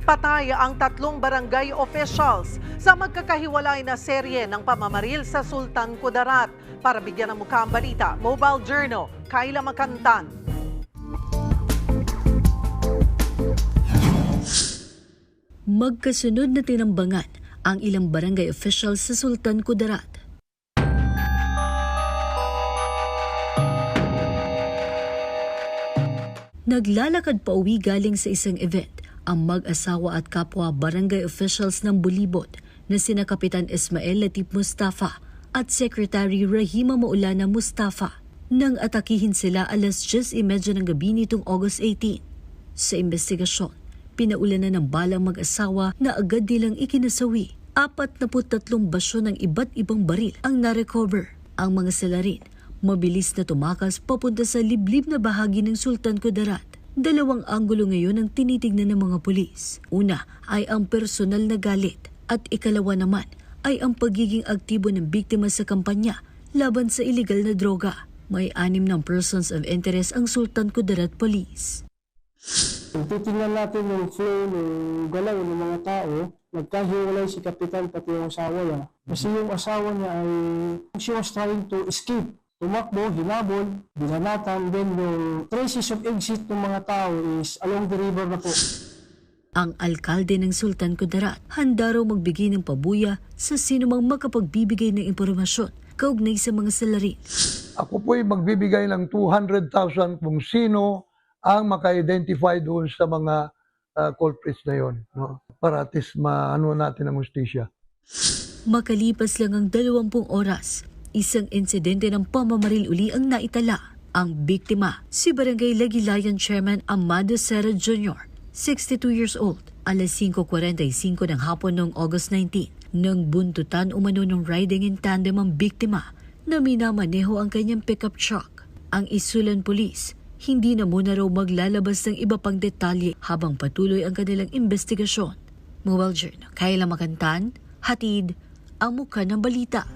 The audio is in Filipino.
Patay ang 3 barangay officials sa magkakahiwalay na serye ng pamamaril sa Sultan Kudarat. Para bigyan ng mukha ang balita, Mobile Journal, Kayla Makantan. Magkasunod na tinambangan ang ilang barangay officials sa Sultan Kudarat. Naglalakad pa uwi galing sa isang event ang mag-asawa at kapwa barangay officials ng Bulibot na sina Kapitan Ismael Latif Mustafa at Secretary Rahima Maulana Mustafa nang atakihin sila alas 10:30 ng gabi nitong August 18. Sa investigasyon, pinaulan na ng balang mag-asawa na agad nilang ikinasawi. 43 basyo ng iba't ibang baril ang narecover. Ang mga salarin, mabilis na tumakas papunta sa liblib na bahagi ng Sultan Kudarat. 2 anggulo ngayon ang tinitignan ng mga pulis. Una ay ang personal na galit at ikalawa naman ay ang pagiging aktibo ng biktima sa kampanya laban sa iligal na droga. May 6 ng persons of interest ang Sultan Kudarat Police. Titingnan natin yung flow ng galaw ng mga tao. Nagkahiwalay si Kapitan pati yung asawa niya. Kasi yung asawa niya ay she was trying to escape. Tumakbo, hinabol, binanatan, then yung traces of exit ng mga tao is along the river na po. Ang alkalde ng Sultan Kudarat handa raw magbigay ng pabuya sa sinumang makapagbibigay ng impormasyon kaugnay sa mga salarin. Ako po'y magbibigay ng 200,000 kung sino ang maka-identify doon sa mga culprits na yon, no? Para at least maano natin ang hustisya. Makalipas lang ang 20 oras, isang insidente ng pamamaril uli ang naitala. Ang biktima, si Barangay Lagilayan Chairman Amado Serra Jr., 62 years old, alas 5:45 ng hapon noong August 19. Nang buntutan umano ng riding in tandem ang biktima na minamaneho ang kanyang pickup truck. Ang Isulan Police, hindi na muna raw maglalabas ng iba pang detalye habang patuloy ang kanilang investigasyon. Mobile Journal, Kayla Makantan, hatid ang mukha ng balita.